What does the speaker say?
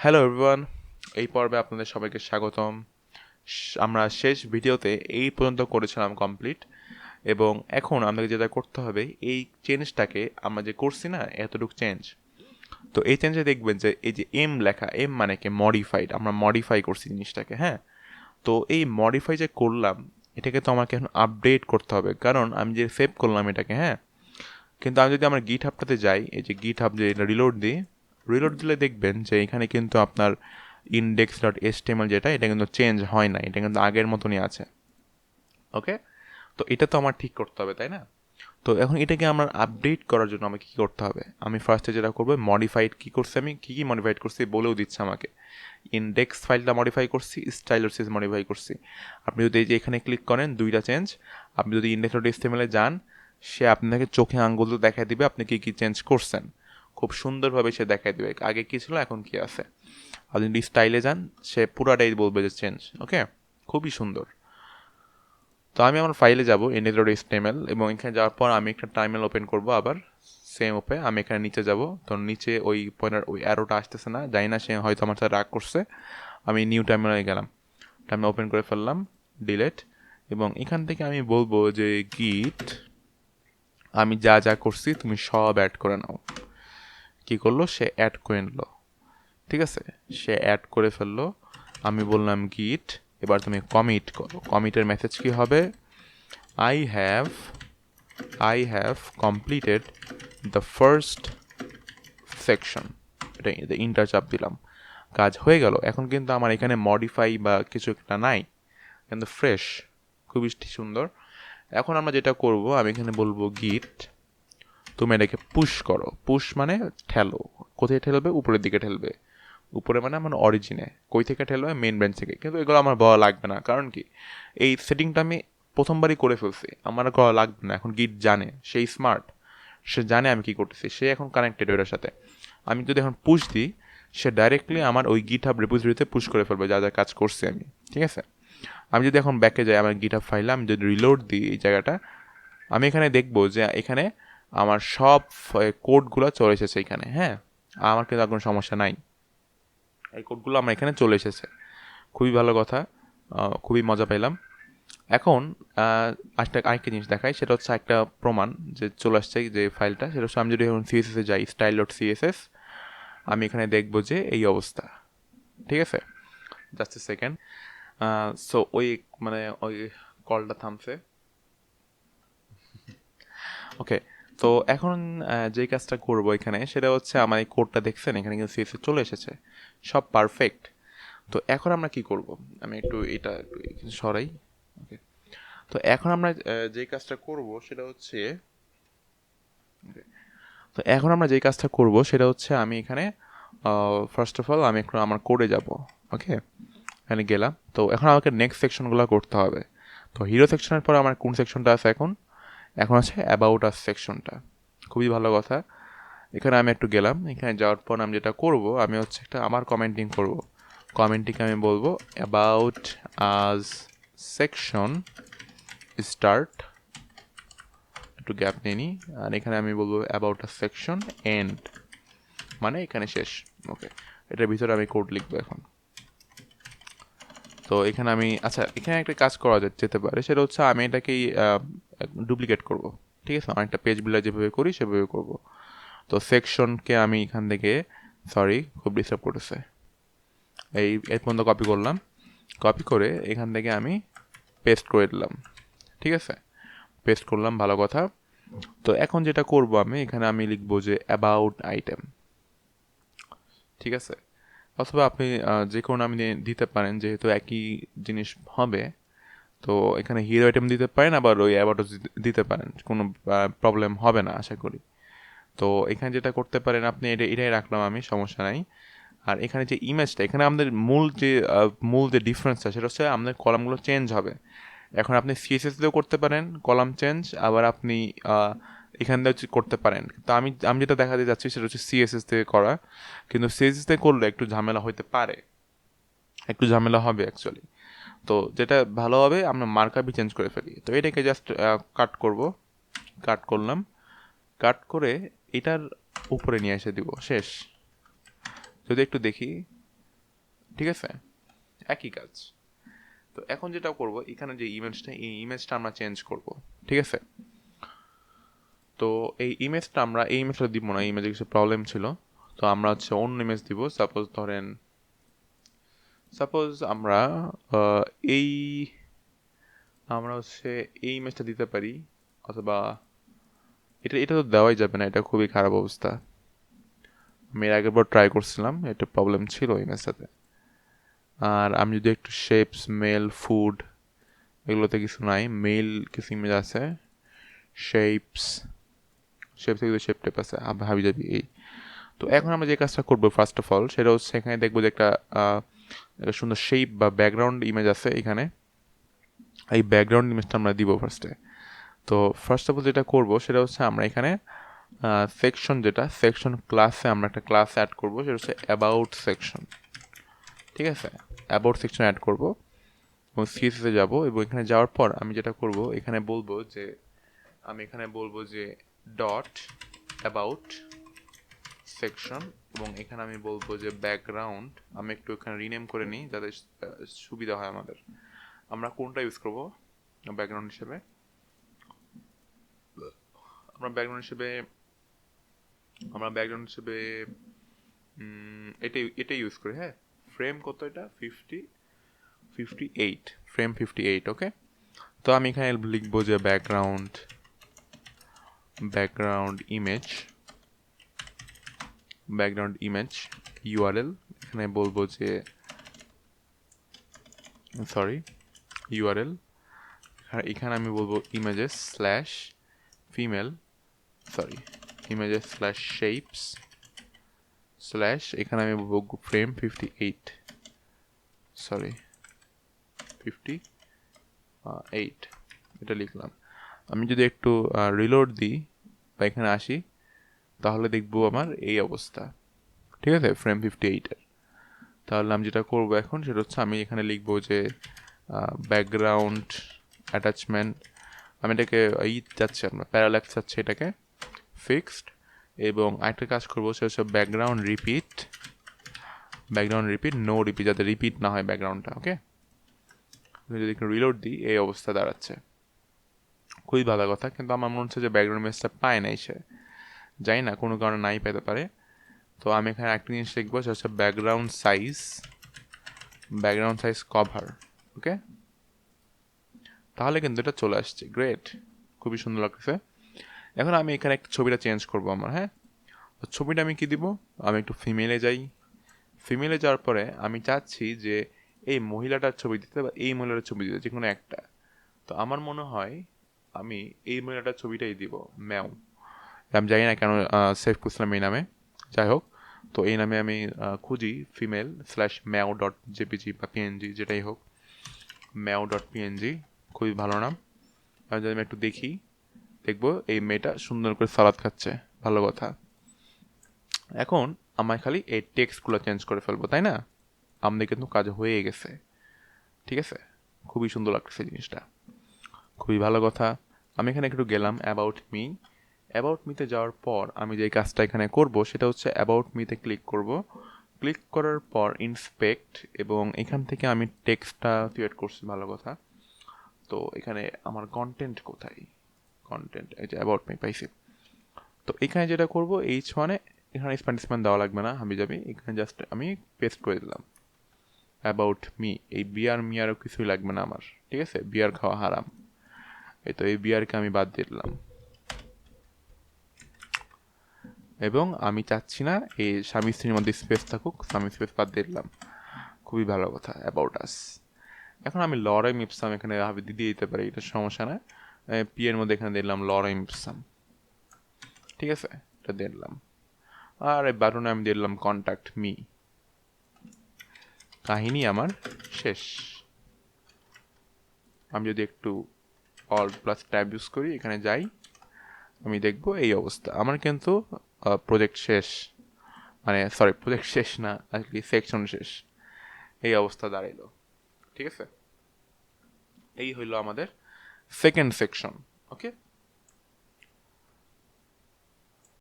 Hello everyone, এই পর্বে আপনাদের সবাইকে স্বাগতম। আমরা শেষ ভিডিওতে এই পর্যন্ত করেছিলাম কমপ্লিট, এবং এখন আমাদের যেটা করতে হবে এই চেঞ্জটাকে আমরা যে করছি না এতটুকু চেঞ্জ। তো এই চেঞ্জে দেখবেন যে এই যে এম লেখা, এম মানে কি মডিফাইড, আমরা মডিফাই করছি জিনিসটাকে। হ্যাঁ, তো এই মডিফাই যে করলাম এটাকে তো আমাকে এখন আপডেট করতে হবে, কারণ আমি যে সেভ করলাম এটাকে। হ্যাঁ, কিন্তু আমি যদি আমার গিট হাবটাতে যাই, এই যে গিট হাব যে রিলোড দিই, রিলোড দিলে দেখবেন যে এখানে কিন্তু আপনার index.html যেটা, এটা কিন্তু চেঞ্জ হয় না, এটা কিন্তু আগের মতনই আছে। ওকে, তো এটা তো আমার ঠিক করতে হবে, তাই না? তো এখন এটাকে আমার আপডেট করার জন্য আমাকে কী করতে হবে? আমি ফার্স্টে যেটা করবো, মডিফাইড কী করছি, আমি কী মডিফাইড করছি বলেও দিচ্ছে আমাকে। ইন্ডেক্স ফাইলটা মডিফাই করছি, স্টাইলার সিজ মডিফাই করছি। আপনি যদি এই যে এখানে ক্লিক করেন, দুইটা চেঞ্জ। আপনি যদি index.html এ যান, সে আপনাকে চোখে আঙ্গুল দেখাই দিবে আপনি কী কী চেঞ্জ করছেন। খুব সুন্দরভাবে সে দেখাই দিবে আগে কী ছিল এখন কী আছে। আপনি যদি স্টাইলে যান, সে পুরাটাই বলবে যে চেঞ্জ। ওকে, খুবই সুন্দর। তো আমি আমার ফাইলে যাব index.html, এবং এখানে যাওয়ার পর আমি একটা টার্মিনাল ওপেন করব আবার সেম ওপে। আমি এখানে নিচে যাব, তো নিচে ওই পয়েন্টার ওই অ্যারোটা আসতেছে না, জানি না, সে হয়তো আমার সাথে রাগ করছে। আমি নিউ টার্মিনালে গেলাম, টার্মিনাল ওপেন করে ফেললাম, ডিলেট, এবং এখান থেকে আমি বলবো যে গিট আমি যা যা করছি তুমি সব অ্যাড করে নাও। কি করলো? সে অ্যাড করে নিল। ঠিক আছে, সে অ্যাড করে ফেললো। আমি বললাম গিট এবার তুমি কমিট করো। কমিটের মেসেজ কি হবে? I have completed the first section. এটা ইন্টার চাপ দিলাম, কাজ হয়ে গেল। এখন কিন্তু আমার এখানে মডিফাই বা কিছু একটা নাই, কিন্তু ফ্রেশ, খুবই সুন্দর। এখন আমরা যেটা করব, আমি এখানে বলবো গিট তুমি এটাকে পুশ করো। পুশ মানে ঠেলো। কোথায় ঠেলবে? উপরের দিকে ঠেলবে। উপরে মানে আমার অরিজিনে। কই থেকে ঠেলবে? মেন ব্রাঞ্চ থেকে। কিন্তু এগুলো আমার বলা লাগবে না, কারণ কি এই সেটিংটা আমি প্রথমবারই করে ফেলছি, আমার করা লাগবে না। এখন গিট জানে, সেই স্মার্ট, সে জানে আমি কি করতেছি, সে এখন কানেক্টেড ওটার সাথে। আমি যদি এখন পুশ দিই, সে ডাইরেক্টলি আমার ওই গিট হাব রেপোজিটরিতে পুশ করে ফেলবে যা যা কাজ করছি আমি। ঠিক আছে, আমি যদি এখন ব্যাকে যাই আমার গিট হাব ফাইলে, আমি যদি রিলোড দিই এই জায়গাটা, আমি এখানে দেখবো যে এখানে আমার সব কোডগুলো চলে এসেছে এখানে। হ্যাঁ, আমার কিন্তু আর কোনো সমস্যা নাই, এই কোডগুলো আমার এখানে চলে এসেছে। খুবই ভালো কথা, খুবই মজা পেলাম। এখন আরেকটা জিনিস দেখাই, সেটা হচ্ছে একটা প্রমাণ যে চলে আসছে যে ফাইলটা। সেটা হচ্ছে আমি যদি এখন সিএসএসে যাই, style.css, আমি এখানে দেখবো যে এই অবস্থা। ঠিক আছে, জাস্ট এ সেকেন্ড। সো ওই মানে ওই কলটা থামছে। ওকে, তো এখন যেই কাজটা করবো এখানে, সেটা হচ্ছে আমার এই কোডটা দেখছেন, এখানে কিন্তু সিএসএস চলে এসেছে, সব পারফেক্ট। তো এখন আমরা কি করব? আমি একটু এটা একটু এখানে সরাই। ওকে, তো এখন আমরা যেই কাজটা করব সেটা হচ্ছে, তো এখন আমরা যেই কাজটা করব সেটা হচ্ছে, আমি এখানে ফার্স্ট অফ অল আমি একটু আমার কোডে যাব। ওকে, এখানে গেলাম। তো এখন আমাকে নেক্সট সেকশনগুলো করতে হবে। তো হিরো সেকশনের পর আমার কোন সেকশনটা আছে এখন? এখন আছে অ্যাবাউট আস সেকশনটা। খুবই ভালো কথা। এখানে আমি একটু গেলাম, এখানে যাওয়ার পর আমি যেটা করব, আমি হচ্ছে একটা আমার কমেন্টিং করব। কমেন্টিংকে আমি বলবো অ্যাবাউট আস সেকশন স্টার্ট, একটু গ্যাপ নিয়ে নিই, আর এখানে আমি বলবো অ্যাবাউট আ সেকশন এন্ড, মানে এখানে শেষ। ওকে, এটার ভিতরে আমি কোড লিখবো এখন। তো এখানে আমি, আচ্ছা, এখানে একটা কাজ করা যেতে পারে, সেটা হচ্ছে আমি এটাকেই ডুপ্লিকেট করব। ঠিক আছে, অনেকটা পেজ বিল্ডার যেভাবে করি সেভাবে করব। তো সেকশনকে আমি এখান থেকে, সরি খুব ডিস্টার্ব করেছে, এই পর্যন্ত কপি করলাম। কপি করে এখান থেকে আমি পেস্ট করে দিলাম। ঠিক আছে, পেস্ট করলাম, ভালো কথা। তো এখন যেটা করব, আমি এখানে আমি লিখবো যে অ্যাবাউট আইটেম। ঠিক আছে, অথবা আপনি যে কোনো নাম দিতে পারেন, যেহেতু একই জিনিস হবে। তো এখানে হিরো আইটেম দিতে পারেন, আবার ওই অ্যাবাউট দিতে পারেন, কোনো প্রবলেম হবে না আশা করি। তো এখানে যেটা করতে পারেন আপনি, এটাই রাখলাম আমি, সমস্যা নাই। আর এখানে যে ইমেজটা, এখানে আমাদের মূল যে ডিফারেন্সটা, সেটা হচ্ছে আমাদের কলামগুলো চেঞ্জ হবে। এখন আপনি সিএসএস দিয়েও করতে পারেন কলাম চেঞ্জ, আবার আপনি এখান দিয়ে করতে পারেন। তো আমি আমি যেটা দেখাতে যাচ্ছি সেটা হচ্ছে সিএসএস থেকে করা, কিন্তু সিএসএস থেকে করলে একটু ঝামেলা হতে পারে, একটু ঝামেলা হবে অ্যাকচুয়ালি। তো যেটা ভালো হবে, আমরা মার্কআপই চেঞ্জ করে ফেলি। তো এটাকে জাস্ট কাট করব, কাট করলাম, কাট করে এটার উপরে নিয়ে এসে দিব, শেষ। যদি একটু দেখি, ঠিক আছে, একই কাজ। তো এখন যেটা করব, এখানে যে ইমেজটা, এই ইমেজটা আমরা চেঞ্জ করব, ঠিক আছে। তো এই ইমেজটা আমরা এই ইমেজটা দিব না, এই ইমেজে কিছু প্রবলেম ছিল, তো আমরা হচ্ছে অন্য ইমেজ দিব। সাপোজ আমরা আহ, এই আমরা হচ্ছে এই ইমেজটা দিতে পারি, অথবা এটা এটা তো দেওয়াই যাবে না, এটা খুবই খারাপ অবস্থা। আমি এর আগের বার ট্রাই করছিলাম, এটা প্রবলেম ছিল ইমেজটাতে। আর আমি যদি একটু শেপস, মেল, ফুড, এগুলোতে কিছু নাই, মেল কিছু ইমেজ আছে, শেপস, শেপস কিছু শেপ টেপ আছে, হাবি যাবি এই। তো এখন আমরা যে কাজটা করবো ফার্স্ট অফ অল, সেটা হচ্ছে এখানে দেখবো যে একটা সুন্দর শেপ বা ব্যাকগ্রাউন্ড ইমেজ আছে এখানে। এই ব্যাকগ্রাউন্ড ইমেজটা আমরা দিব ফার্স্টে। তো ফার্স্ট অফ অল যেটা করবো সেটা হচ্ছে আমরা এখানে সেকশন ক্লাসে আমরা একটা ক্লাস অ্যাড করবো, সেটা হচ্ছে অ্যাবাউট সেকশন। ঠিক আছে, অ্যাবাউট সেকশন অ্যাড করবো এবং সিএসএসে যাব, এবং এখানে যাওয়ার পর আমি যেটা করব, এখানে বলবো যে ডট অ্যাবাউট সেকশন, এবং এখানে আমি বলবো যে ব্যাকগ্রাউন্ড, আমি একটু এখানে রিনেম করে নিই যাতে সুবিধা হয় আমাদের। আমরা কোনটা ইউজ করব ব্যাকগ্রাউন্ড হিসেবে? আমরা ব্যাকগ্রাউন্ড হিসেবে আমরা ব্যাকগ্রাউন্ড হিসেবে এটাই ইউজ করি। হ্যাঁ, ফ্রেম কত এটা? 58, ফ্রেম 58। ওকে, তো আমি এখানে লিখবো যে ব্যাকগ্রাউন্ড ইমেজ ইউআরএল। এখানে বলবো যে ইউআরএল, এখানে আমি বলবো images/shapes/ এখানে আমি বলবো frame 58 এটা লিখলাম। আমি যদি একটু রিলোড দিই বা এখানে আসি, তাহলে দেখবো আমার এই অবস্থা। ঠিক আছে, frame 58-এর। তাহলে আমি যেটা করবো এখন সেটা হচ্ছে আমি এখানে লিখবো যে ব্যাকগ্রাউন্ড অ্যাটাচমেন্ট, আমি এটাকে যাচ্ছে আপনার প্যারাল্যাক্স যাচ্ছে, এটাকে ফিক্সড। এবং আরেকটা কাজ করবো সেটা হচ্ছে ব্যাকগ্রাউন্ড রিপিট, নো রিপিট, যাতে রিপিট না হয় ব্যাকগ্রাউন্ডটা। ওকে, যদি একটু রিলোড দিই, এই অবস্থা দাঁড়াচ্ছে। খুবই ভালো কথা, কিন্তু আমার মনে হচ্ছে যে ব্যাকগ্রাউন্ড ইমেজটা পায় নাই সে, জানি না কোনো কারণে নাই পেতে পারে। তো আমি এখানে একটা জিনিস লিখবো, সেটা হচ্ছে ব্যাকগ্রাউন্ড সাইজ কভার। ওকে, তাহলে কিন্তু এটা চলে আসছে, গ্রেট, খুবই সুন্দর লাগছে। এখন আমি এখানে একটা ছবিটা চেঞ্জ করবো আমার। হ্যাঁ, তো ছবিটা আমি কি দিব, আমি একটু ফিমেলে যাওয়ার পরে আমি চাচ্ছি যে এই মহিলাটার ছবি দিতে বা এই মহিলাটার ছবি দিতে, যে কোনো একটা। তো আমার মনে হয় আমি এই মহিলাটার ছবিটাই দিব, ম্যাও। আমি জানি না কেন সেভ করছিলাম এই নামে, যাই হোক। তো এই নামে আমি খুঁজি female/meow.jpg বা পিএনজি, যেটাই হোক, meow.png, খুবই ভালো নাম। আমি যদি আমি একটু দেখবো এই মেয়েটা সুন্দর করে সালাদ খাচ্ছে, ভালো কথা। এখন আমার খালি এই টেক্সটগুলো চেঞ্জ করে ফেলবো, তাই না? আমাদের কিন্তু কাজ হয়ে গেছে। ঠিক আছে, খুবই সুন্দর লাগছে জিনিসটা, খুবই ভালো কথা। আমি এখানে একটু গেলাম অ্যাবাউট মিতে যাওয়ার পর আমি যে কাজটা এখানে করব সেটা হচ্ছে অ্যাবাউট মিতে ক্লিক করব। ক্লিক করার পর ইন্সপেক্ট, এবং এখান থেকে আমি টেক্সটটা ক্রিয়েট করছি, ভালো কথা। তো এখানে আমার কন্টেন্ট কোথায়? এই যে অ্যাবাউট মি পাইছি। তো এখানে যেটা করব, এখানে স্প্যান দেওয়া লাগবে না, হাবিজাবি। এখানে জাস্ট আমি পেস্ট করে দিলাম অ্যাবাউট মি। এই বিয়ার মিয়ারও কিছুই লাগবে না আমার, ঠিক আছে? বিয়ার খাওয়া হারাম। এই তো এই বিয়ারকে আমি বাদ দিয়ে দিলাম, এবং আমি চাচ্ছি না এই স্বামী স্ত্রীর মধ্যে স্পেস থাকুক, স্বামী স্পেস বাদ দিয়ে দিলাম, খুবই ভালো কথা। About us. এখন আমি লরেম ইপসাম এখানে দিয়ে দিতে পারি, এটা সমস্যা না। পি এর মধ্যে এখানে দিলাম লরেম ইপসাম, ঠিক আছে? এটা দিয়ে দিলাম। আর এই বাটনে আমি দিয়ে দিলাম কন্ট্যাক্ট মি। কাহিনী আমার শেষ। আমি যদি একটু Alt+Tab ইউজ করি, এখানে যাই, আমি দেখবো এই অবস্থা। আমার কিন্তু প্রজেক্ট শেষ, প্রজেক্ট শেষ না, আসলে সেকশন শেষ। এই অবস্থা দাঁড়াইলো, ঠিক আছে? এই হইলো আমাদের সেকেন্ড সেকশন। ওকে,